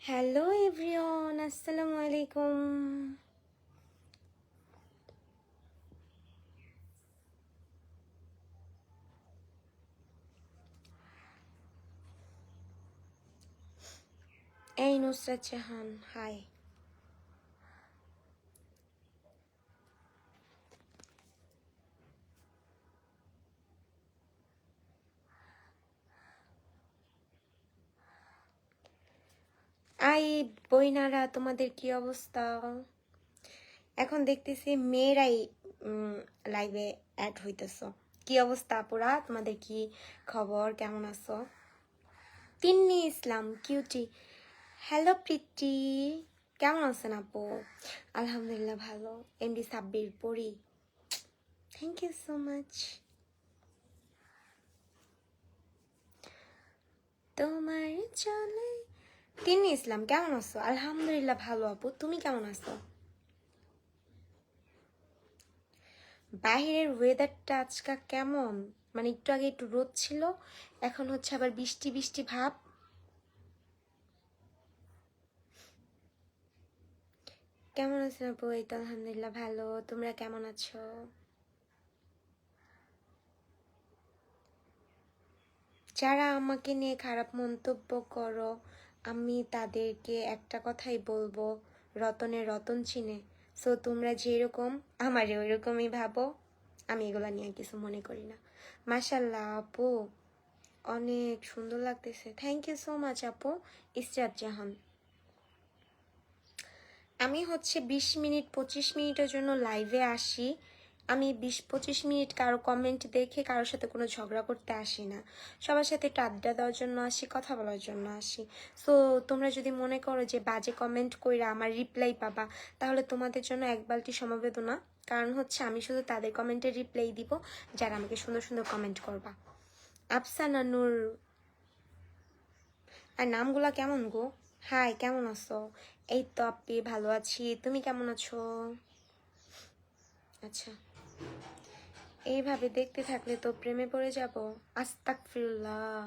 Hello everyone, আসসালামু আলাইকুম। এই নুসরাত জাহান, হাই। আই বইনারা, তোমাদের কি অবস্থা? এখন দেখতেছি মেয়েরাই লাইভে অ্যাড হইতেছ। কি অবস্থা আপুরা, তোমাদের কি খবর, কেমন আছো? তিন্নি ইসলাম কিউটি, হ্যালো প্রীতি, কেমন আছেন আপু? আলহামদুলিল্লাহ ভালো। এমডি সাব্বির পড়ি, থ্যাংক ইউ সো মাচ। তোমার চলে তিন্নি ইসলাম, কেমন আছো? আলহামদুলিল্লাহ ভালো আপু, তুমি কেমন আছো? বাহিরের ওয়েদারটা আজকে কেমন, মানে একটু আগে একটু রোদ ছিল, এখন হচ্ছে আবার বৃষ্টি বৃষ্টি ভাব। কেমন আছেন আপু? এই তো আলহামদুলিল্লাহ ভালো, তোমরা কেমন আছো? যারা আমাকে নিয়ে খারাপ মন্তব্য করো, আমি তাদেরকে একটা কথাই বলবো, রতনের রতন চিনে। সো তোমরা যেরকম আমারে ওই রকমই ভাবো, আমি এগুলা নিয়ে কিছু মনে করি না। মাশাল্লাহ আপু, অনেক সুন্দর লাগতেছে, থ্যাংক ইউ সো মাচ আপু। ইসরাত জাহান, আমি হচ্ছে 20 মিনিট 25 মিনিটের জন্য লাইভে আসি। আমি 20-25 মিনিট কারো কমেন্ট দেখে কারোর সাথে কোনো ঝগড়া করতে আসি না, সবার সাথে একটু আড্ডা দেওয়ার জন্য আসি, কথা বলার জন্য আসি। সো তোমরা যদি মনে করো যে বাজে কমেন্ট কইরা আমার রিপ্লাই পাবা, তাহলে তোমাদের জন্য এক বালতি সমবেদনা। কারণ হচ্ছে আমি শুধু তাদের কমেন্টের রিপ্লাই দিব যারা আমাকে সুন্দর সুন্দর কমেন্ট করবা। আফসানা নূর, আর নামগুলা কেমন গো? হাই, কেমন আছো? এই তো আপনি, ভালো আছি, তুমি কেমন আছো? আচ্ছা, এইভাবে দেখতে থাকলে তো প্রেমে পড়ে যাব। আস্তাগফিরুল্লাহ।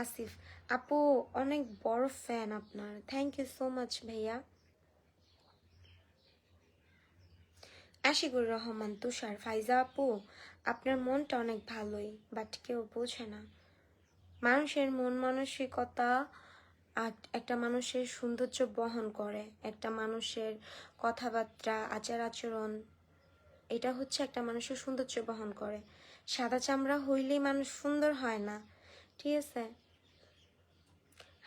আসিফ, আপু অনেক বড় ফ্যান আপনার, থ্যাংক ইউ সো মাচ ভাইয়া। আশিকুর রহমান তুষার, ফাইজা আপু আপনার মনটা অনেক ভালোই, বাট কেউ বোঝে না। মানুষের মন মানসিকতা আর একটা মানুষের সৌন্দর্য বহন করে, একটা মানুষের কথাবার্তা, আচার আচরণ, এটা হচ্ছে একটা মানুষের সৌন্দর্য বহন করে। সাদা চামড়া হইলেই মানুষ সুন্দর হয় না, ঠিক আছে?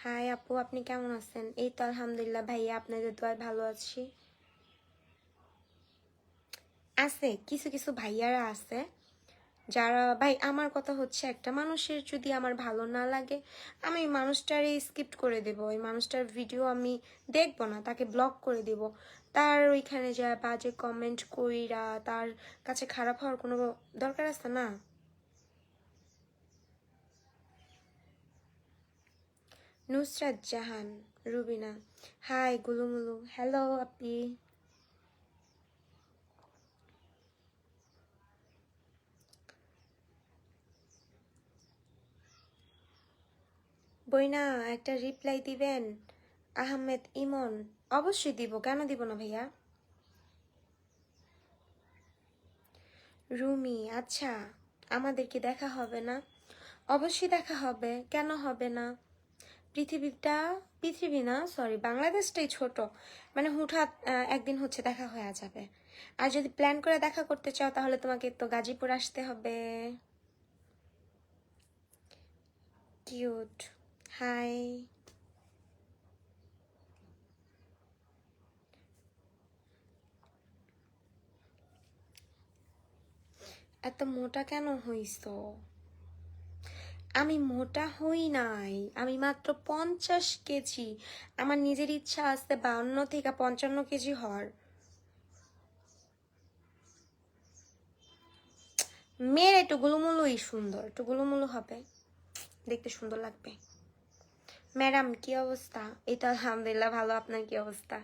হাই আপু, আপনি কেমন আছেন? এই তো আলহামদুলিল্লাহ ভাইয়া, আপনাদের দোয়ায় ভালো আছি। আছে কিছু কিছু ভাইয়ারা আছে যারা, ভাই আমার কথা হচ্ছে, একটা মানুষের যদি আমার ভালো না লাগে, আমি মানুষটারে স্কিপ করে দেব, ওই মানুষটার ভিডিও আমি দেখবো না, তাকে ব্লক করে দেব। তার ওইখানে যা বাজে কমেন্ট কইরা তার কাছে খারাপ হওয়ার কোনো দরকার আছে না। নুসরাত জাহান, রুবিনা, হাই গুলুমুলু, হ্যালো আপি। বইনা একটা রিপ্লাই দিবেন? আহমেদ ইমন, অবশ্যই দিব, কেন দিব না ভাইয়া। রুমি, আচ্ছা আমাদের কি দেখা হবে না? অবশ্যই দেখা হবে, কেন হবে না? পৃথিবীটা, পৃথিবী না সরি, বাংলাদেশটাই ছোট, মানে হুটহাট একদিন হচ্ছে দেখা হয়ে যাবে। আর যদি প্ল্যান করে দেখা করতে চাও তাহলে তোমাকে তো গাজীপুর আসতে হবে। Cute, hi. এত মোটা কেন হইছ? আমি মোটা হই নাই, আমি মাত্র 50 কেজি। আমার নিজের ইচ্ছা আছে 52 থেকে 55 কেজি হওয়ার। মেয়ের একটু গুলুমুলুই সুন্দর, একটু গুলুমুলু হবে, দেখতে সুন্দর লাগবে। ম্যাডাম কি অবস্থা? এটা আলহামদুলিল্লাহ ভালো, আপনার কি অবস্থা?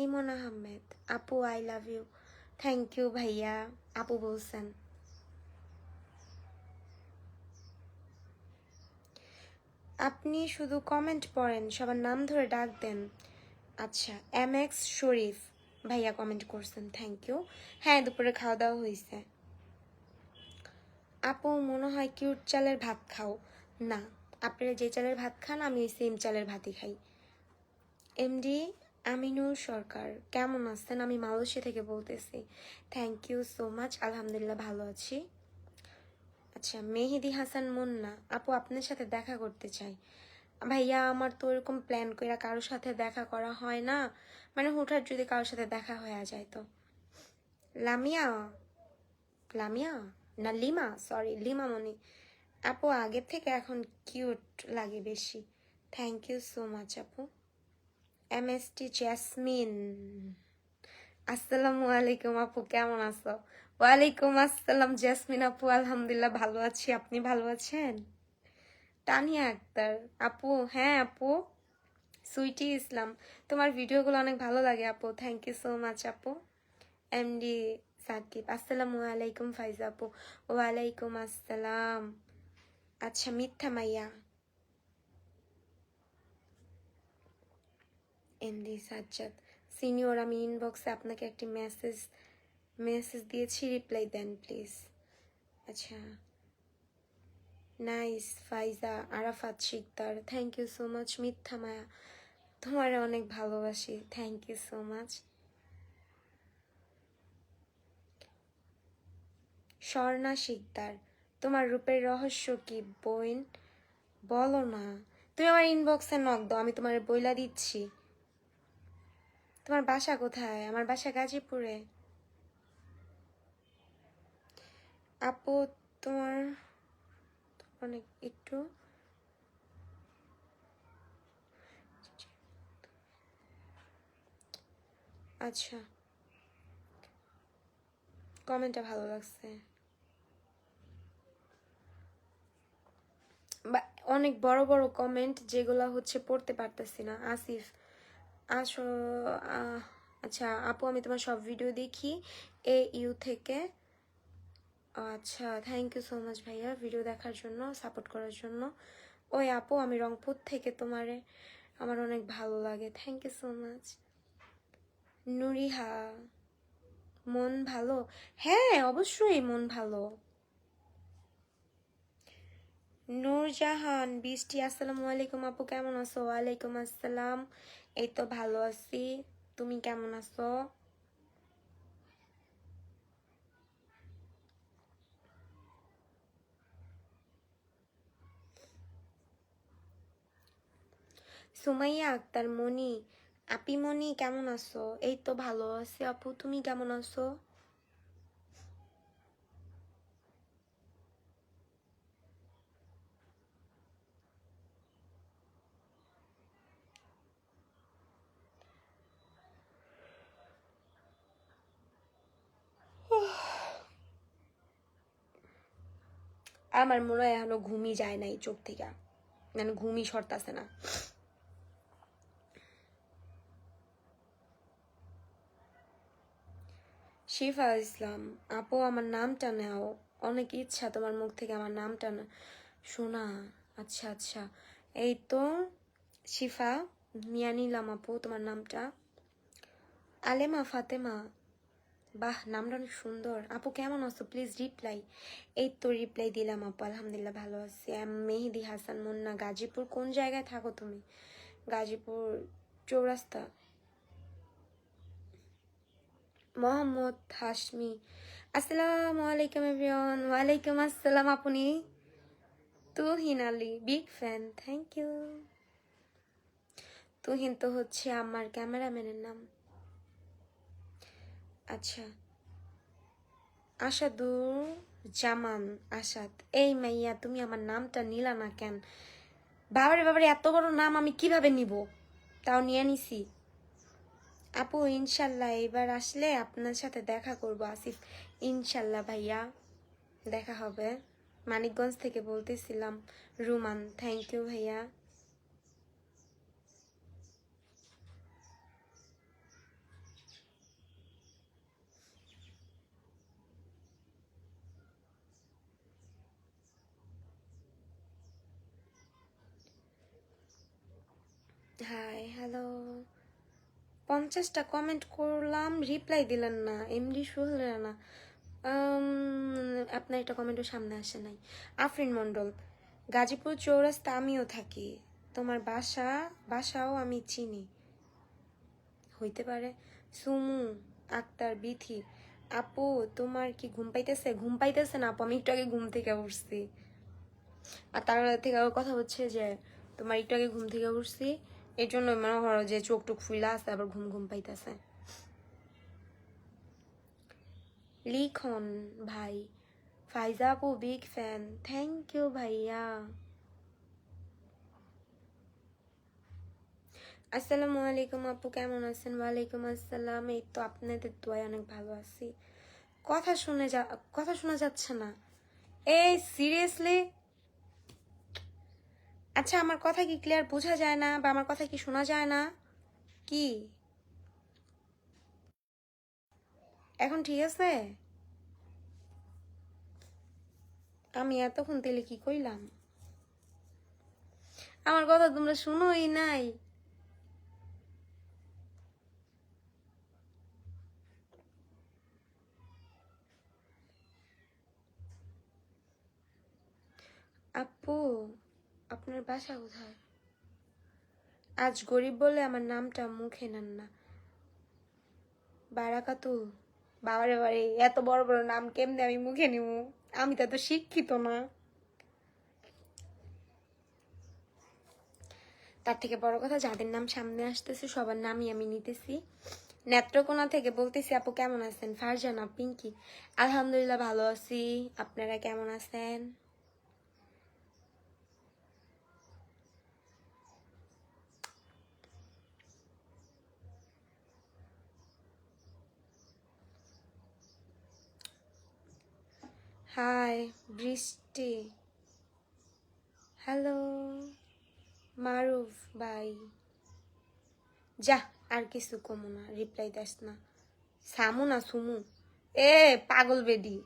ইমন আহমেদ, আপু I love you, thank you ভাইয়া, আপু বলছেন। আপনি শুধু কমেন্ট পড়েন, সবার নাম ধরে ডাক দেন। আচ্ছা, MX শরীফ ভাইয়া কমেন্ট করছেন, থ্যাংক ইউ। হ্যাঁ, দুপুরে খাওয়া দাওয়া হয়েছে। আপু মনে হয় কিউট চালের ভাত খাও। না, আপনারা যে চালের ভাত খান আমি ওই সেম চালের ভাতই খাই। এমডি আমিনুর সরকার কেমন আছেন? আমি মালয়েশিয়া থেকে বলতেছি। থ্যাংক ইউ সো মাচ, আলহামদুলিল্লাহ ভালো আছি। আচ্ছা, মেহেদি হাসান মুন্না আপু আপনার সাথে দেখা করতে চাই। ভাইয়া আমার তো এরকম প্ল্যান করে কারোর সাথে দেখা করা হয় না, মানে হুটহাট যদি কারোর সাথে দেখা হয়ে যায় তো। লামিয়া লামিয়া না লিমা, সরি লিমা মনি আপু আগের থেকে এখন কিউট লাগে বেশি। থ্যাংক ইউ সো মাচ আপু। MST জেসমিন আসসালামু আলাইকুম আপু, কেমন আছো? ওয়ালাইকুম আসসালাম জেসমিন আপু, আলহামদুলিল্লাহ ভালো আছি, আপনি ভালো আছেন? তানিয়া আক্তার আপু, হ্যাঁ আপু। সুইটি ইসলাম তোমার ভিডিওগুলো অনেক ভালো লাগে আপু, থ্যাংক ইউ সো মাচ আপু। এমডি সাকিব আসসালামু আলাইকুম ফাইজা আপু। ওয়ালাইকুম আসসালাম। আচ্ছা, মিথ্যা মাইয়া এমডি সাজ্জাদ সিনিয়র, আমি ইনবক্সে আপনাকে একটি মেসেজ দিয়েছি, রিপ্লাই দেন প্লিজ। আচ্ছা, nice Faiza Arafat Sikder, thank you so much. মিথ্যা মায়া তোমার অনেক ভালোবাসি, thank you so much. Swarna Sikder তোমার রূপের রহস্য কি বোন, বলো না। তুমি আমার ইনবক্সে নক দাও, আমি তোমার বইলা দিচ্ছি। তোমার বাসা কোথায়? আমার বাসা গাজীপুরে। আপু তোমার অনেক একটু আচ্ছা, কমেন্টটা ভালো লাগছে। বা অনেক বড় বড় কমেন্ট যেগুলো হচ্ছে পড়তে পারতেছি না। আসিফ আসো আচ্ছা আপু, আমি তোমার সব ভিডিও দেখি AU থেকে। আচ্ছা, থ্যাংক ইউ সো মাচ ভাইয়া ভিডিও দেখার জন্য, সাপোর্ট করার জন্য। ওই আপু আমি রংপুর থেকে, তোমারে আমার অনেক ভালো লাগে, থ্যাংক ইউ সো মাচ। নুরিহা মন ভালো? হ্যাঁ অবশ্যই মন ভালো। নূরজাহান বৃষ্টি আসসালামু আলাইকুম আপু, কেমন আছো? ওয়ালাইকুম আসসালাম, এই তো ভালো আছি, তুমি কেমন আছো? সুমাইয়া আক্তার মনি আপি মনি কেমন আছো? এই তো ভালো আছি আপু, তুমি কেমন আছো? আমার মনে হয় এখনো ঘুমই যায় নাই চোখ থেকে, মানে ঘুমই সরতাছে না। শিফা ইসলাম আপু আমার নামটা নাও, অনেক ইচ্ছা তোমার মুখ থেকে আমার নামটা না শোনা। আচ্ছা আচ্ছা, এই তো শিফা নিয়ে নিলাম আপু তোমার নামটা। আলেমা ফাতেমা বাহ, নামটা অনেক সুন্দর আপু, কেমন আছো? Please reply. এই তো রিপ্লাই দিলাম আপু, আলহামদুলিল্লাহ ভালো আছি। মেহেদি হাসান মুন্না গাজীপুর কোন জায়গায় থাকো তুমি? গাজীপুর চৌরাস্তা। মোহাম্মদ হাশমি আসসালামু আলাইকুম এভরিওয়ান। ওয়ালাইকুম আসসালাম আপনি। Tuhin Ali big fan, thank you. Tuhin তো হচ্ছে আমার ক্যামেরাম্যানের নাম। আচ্ছা, আসাদুর জামান আসাদ, এই মাইয়া তুমি আমার নামটা নিলা না কেন? বাবারে বাবারে, এত বড় নাম আমি কিভাবে নিব? তাও নিয়ে নিছি আপু। ইনশাল্লাহ এবার আসলে আপনার সাথে দেখা করব আসিফ, ইনশাল্লাহ ভাইয়া দেখা হবে। মানিকগঞ্জ থেকে বলতেছিলাম রুমান, থ্যাংক ইউ ভাইয়া। হাই হ্যালো, 50টা কমেন্ট করলাম, রিপ্লাই দিলেন না, এমডি শো হলেন না। আপনার একটা কমেন্টও সামনে আসে নাই। আফরিন মন্ডল, গাজীপুর চৌরাস্তা আমিও থাকি, তোমার বাসাও আমি চিনি, হইতে পারে। সুমু আক্তার বিথি, আপু তোমার কি ঘুম পাইতেছে? ঘুম পাইতেছে না আপু, আমি একটু আগে ঘুম থেকে উঠছি। আর তার থেকে কথা হচ্ছে যে তোমার একটু আগে ঘুম থেকে উঠছি, এই জন্য মনে করো যে চোখ টুক ফুলা আছে, আবার ঘুম ঘুম পাইতেছে। লিখন ভাই, ফাইজা আপু বিগ ফ্যান, থ্যাংক ইউ ভাইয়া। আসসালামু আলাইকুম আপু, কেমন আছেন? ওয়ালাইকুম আসসালাম, এই তো আপনাদের দোয়ায় অনেক ভালো আছি। কথা শোনা যাচ্ছে না, এই সিরিয়াসলি? আচ্ছা, আমার কথা কি ক্লিয়ার বোঝা যায় না, বা আমার কথা কি শোনা যায় না কি? এখন ঠিক আছে? আমি এতক্ষণ তেলে কি কইলাম? আমার কথা তোমরা শুনোই নাই। আপু আপনার বাসা কোথায়? আজ গরিব বলে আমার নামটা মুখে নেন না। বারাকাতুল, বাবারে বারে, এত বড় বড় নাম কেমনে আমি মুখে নিব? আমি তো এত শিক্ষিত না। তার থেকে বড় কথা, যাদের নাম সামনে আসতেছে সবার নামই আমি নিতেছি। নেত্রকোনা থেকে বলতেছি, আপু কেমন আছেন? ফারজানা পিঙ্কি, আলহামদুলিল্লাহ ভালো আছি, আপনারা কেমন আছেন? হাই বৃষ্টি, হ্যালো মারুফ ভাই। যা, আর কিছু কমু না, রিপ্লাই দাস না। সামু না সুমু, এ পাগল বেডি।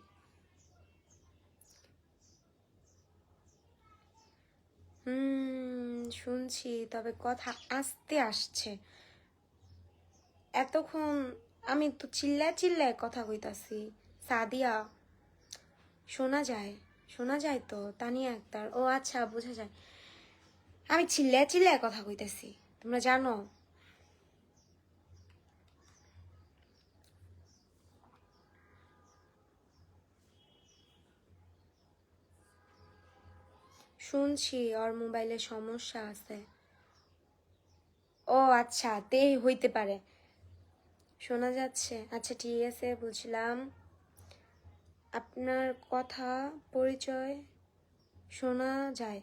শুনছি, তবে কথা আস্তে আসছে। এতক্ষণ আমি তো চিল্লায় কথা কইতাছি। সাদিয়া, শোনা যায়? শোনা যায় তো? তানিয়া আক্তার, ও আচ্ছা বোঝা যায়। আমি চিল্লায় কথা কইতাছি, তোমরা জানো? শুনছি ওর মোবাইলে সমস্যা আছে। ও আচ্ছা, তে হইতে পারে। শোনা যাচ্ছে? আচ্ছা ঠিক আছে, বুঝলাম। আপনার কথা পরিচয় শোনা যায়,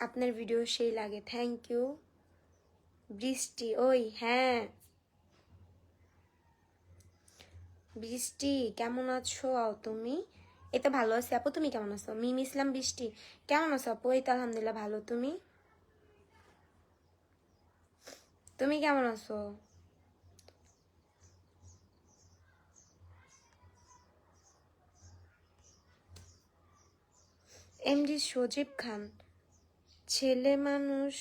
আপনার ভিডিও সেই লাগে, থ্যাংক ইউ। বৃষ্টি, ওই হ্যাঁ বৃষ্টি, কেমন আছো তুমি? এই তো ভালো আছি আপু, তুমি কেমন আছো? মিম ইসলাম বৃষ্টি, কেমন আছো আপু? এই তো আলহামদুলিল্লাহ ভালো, তুমি? তুমি কেমন আছো? এমডি সজীব খান, ছেলে মানুষ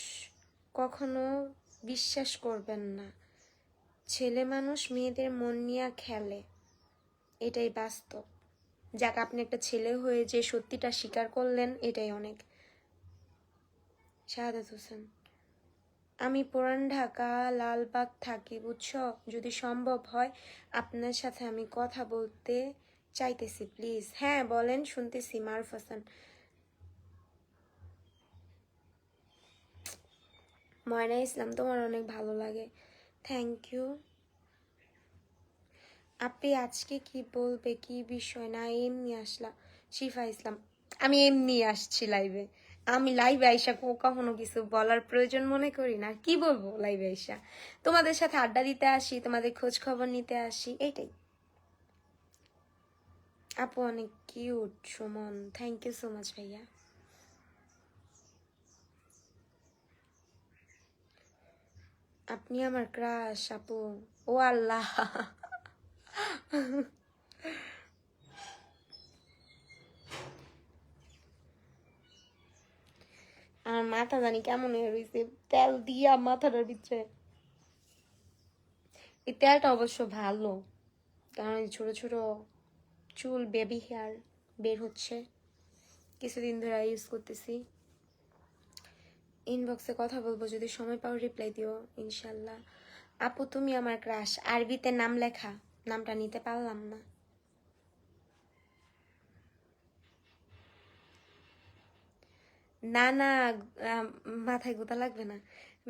কখনো বিশ্বাস করবেন না, ছেলে মানুষ মেয়েদের মন নিয়ে খেলে, এটাই বাস্তব। যাক, আপনি একটা ছেলে হয়ে যে সত্যিটা স্বীকার করলেন, এটাই অনেক। শাহাদাত হোসেন, আমি পুরান ঢাকা লালবাগ থাকি, বুঝছো? যদি সম্ভব হয় আপনার সাথে আমি কথা বলতে চাইতেছি, প্লিজ। হ্যাঁ বলেন, শুনতেছি। মারুফ হাসান, ময়না ইসলাম, তোমার অনেক ভালো লাগে, থ্যাংক ইউ। আপনি আজকে কি বলবে, কি বিষয়? না এমনি আসলা? শিফা ইসলাম, আমি এমনি আসছি লাইভে। আমি লাইভে আইসা কখনো কিছু বলার প্রয়োজন মনে করি না। কি বলবো লাইভে আইসা? তোমাদের সাথে আড্ডা দিতে আসি, তোমাদের খোঁজ খবর নিতে আসি, এইটাই। আপু অনেক cute Sumon, thank you so much ভাইয়া। আপনি আমার ক্রাশ আপু। ও আল্লাহ, আমার মাথা জানি কেমন হয়ে রয়েছে, তেল দিয়া মাথাটার ভিতরে। এই তেলটা অবশ্য ভালো, কারণ এই ছোট ছোট চুল, বেবি হেয়ার বের হচ্ছে, কিছুদিন ধরে ইউজ করতেছি। ইনবক্সে কথা বলবো, যদি সময় পাও রিপ্লাই দিও ইনশাল্লাহ। আপু তুমি আমার ক্রাশ, আরবিতে নাম লেখা, নামটা নিতে পারলাম না। না না, মাথায় গোতা লাগবে না।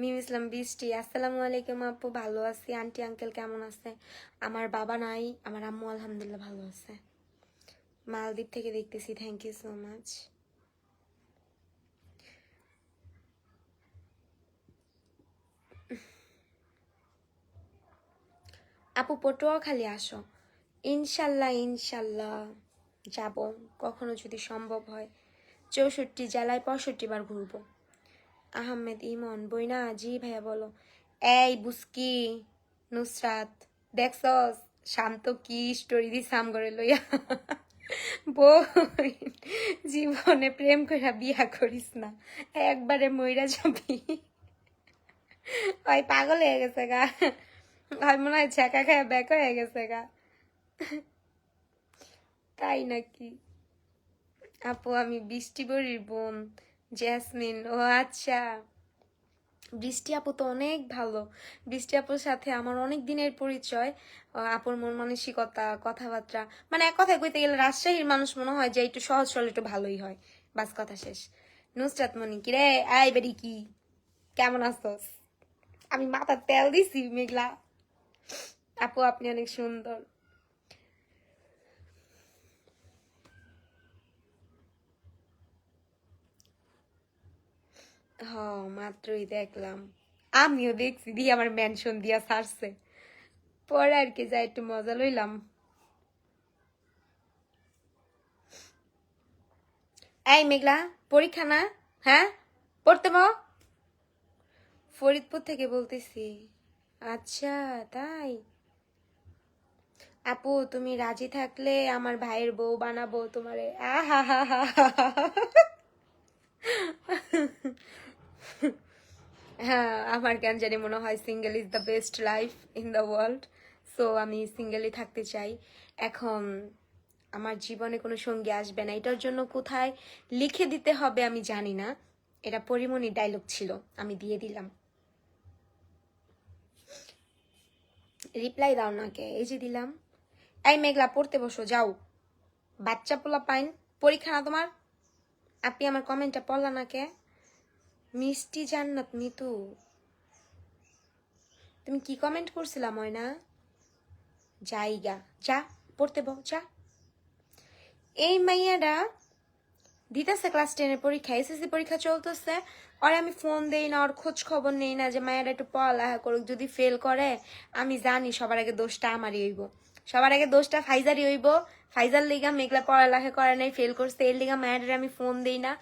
মিম ইসলাম বৃষ্টি, আসসালামু আলাইকুম আপু, ভালো আছি। আন্টি আঙ্কেল কেমন আছে? আমার বাবা নাই, আমার আম্মু আলহামদুলিল্লাহ ভালো আছে। মালদ্বীপ থেকে দেখতেছি, থ্যাংক ইউ সো মাচ। আপু পটুয়াখালী আসো, ইনশাল্লাহ ইনশাল্লাহ যাব, কখনো যদি সম্ভব হয়। 64 জেলায় 65 বার ঘুরবো। আহমেদ ইমন, বইনা জি ভাইয়া বলো। এই বুসকি নুসরাত, দেখছস শান্ত কি স্টোরি দি সাম করে লইয়া। বই, জীবনে প্রেম কইরা বিয়া করিস না, একবারে মইরা যাবি। ওই পাগল হয়ে গেছে গা, হয় মনে হয় ছ্যাঁকা খায় ব্যাক হয়ে গেছে গা। তাই নাকি? আপু আমি বৃষ্টি বড়ির বোন জেসমিন। ও আচ্ছা, বৃষ্টি আপু তো অনেক ভালো। বৃষ্টি আপুর সাথে আমার অনেক দিনের পরিচয়। আপুর মন মানসিকতা, কথাবার্তা, মানে এক কথায় কইতে গেলে রাজশাহীর মানুষ মনে হয় যে একটু সহজ সরল, একটু ভালোই হয়, বাস কথা শেষ। নুসরাত মনি, কি রে আই বেরি, কি কেমন আছোস? আমি মাথার তেল দিছি মেঘলা। আপু আপনি অনেক সুন্দর। হ, মাত্রই দেখলাম, আমিও দেখছি, দিয়ে আমার মেনশন দিয়া ছাড়ছে, পরে আর কি যাই একটু মজা লইলাম। এই মেঘলা, পরীক্ষা না? হ্যাঁ, পড়তে বো। ফরিদপুর থেকে বলতেছি। আচ্ছা, তাই? আপু তুমি রাজি থাকলে আমার ভাইয়ের বউ বানাবো তোমারে। আহা হা হা। হ্যাঁ, আমার কেন জানি মনে হয় single is the best life in the world. So আমি সিঙ্গেলই থাকতে চাই। এখন আমার জীবনে কোনো সঙ্গী আসবে না, এটার জন্য কোথায় লিখে দিতে হবে আমি জানি না, এটা পরিমণির ডায়লগ ছিল, আমি দিয়ে দিলাম। রিপ্লাই দাও না কে? এই যে দিলাম। এই মেঘলা পড়তে বসো যাও, বাচ্চা পোলা পাইন, পরীক্ষা না তোমার? আপনি আমার কমেন্টটা পড়লা না কে? মিষ্টি জান্নাত মিতু, তুমি কি কমেন্ট করছিলাম ময়না? জায়গা, যা পড়তে বউ যা। এই মাইয়াটা দিতেছে ক্লাস 10-এর পরীক্ষা, এসএসসি পরীক্ষা চলতেছে, আর আমি ফোন দেই না, ওর খোঁজ খবর নেই না যে মায়েরা একটু পড়ালেখা করুক, যদি ফেল করে আমি জানি সবার আগে দোষটা আমারই হইব, সবার আগে দোষটা ফাইজারই হইব। ফাইজার লিগা মেঘলা পড়ালেখা করে নাই, ফেল করছে, এর লিগা মায়ের আমি ফোন দেই না,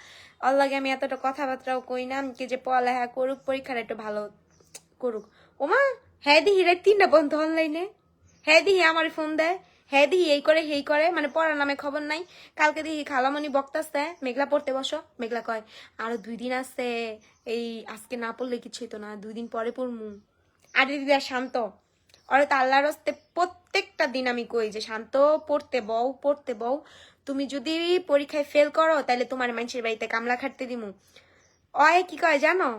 ওর লাগে আমি এতটা কথাবার্তাও কই না, আমি কি যে পড়ালেখা করুক, পরীক্ষাটা একটু ভালো করুক। ওমা, হ্যাঁ দিহি রাত 3টা বন্ধ অনলাইনে, হ্যাঁ দিহি আমার ফোন দেয়, হ্যাঁ দিহি এই করে হেই করে, মানে পড়ার নামে খবর নাই। কালকে দিহি খালামণি বক্তাছে, মেঘলা পড়তে বসো, মেঘলা কয় আরো 2 দিন আছে, এই আজকে না পড়লে কিছুই তো না, 2 দিন পরে পড়মু। আর দিদি শান্ত, ওরে তো আল্লাহর হস্তে প্রত্যেকটা দিন আমি কই যে শান্ত, পড়তে বও পড়তে বও, তুমি যদি পরীক্ষায় ফেল করো তাহলে তোমার মানুষের বাড়িতে কামলা খাটতে দিমু। অয় কি কয় জানো,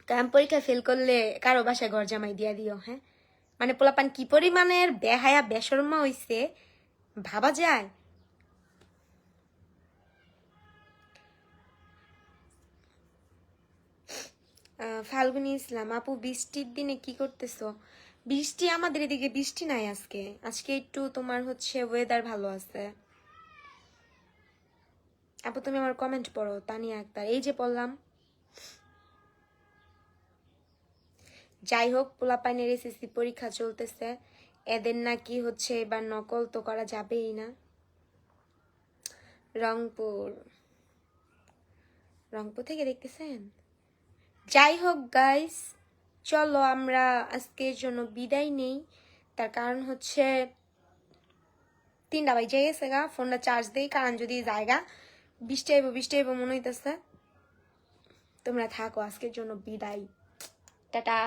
কারণ পরীক্ষায় ফেল করলে কারো বাসায় ঘর জামাই দিয়া দিও। হ্যাঁ, মানে পোলাপান কি পরিমাণের বেহায়া বেশরমা হইছে ভাবা যায়। ফাল্গুনি ইসলাম, আপু বৃষ্টির দিনে কি করতেছো? বৃষ্টি আমাদের এদিকে বৃষ্টি নাই আজকে, আজকে একটু তোমার হচ্ছে ওয়েদার ভালো আছে। আপু তুমি আমার কমেন্ট পড়ো, তানিয়া আক্তার, এই যে পড়লাম। যাই হোক, পোলাপাইনের এসএসসি পরীক্ষা চলতেছে, এদের নাকি হচ্ছে এবার নকল তো করা যাবেই না। রংপুর, রংপুর থেকে দেখতেছেন? যাই হোক গাইস, চলো আমরা আজকের জন্য বিদায় নেই, তার কারণ হচ্ছে 3টা বাজে গেছে গা, ফোনটা চার্জ দেই, কারণ যদি জায়গা বৃষ্টি আইব মনে হইতেছে। তোমরা থাকো, আজকের জন্য বিদায়, টাটা।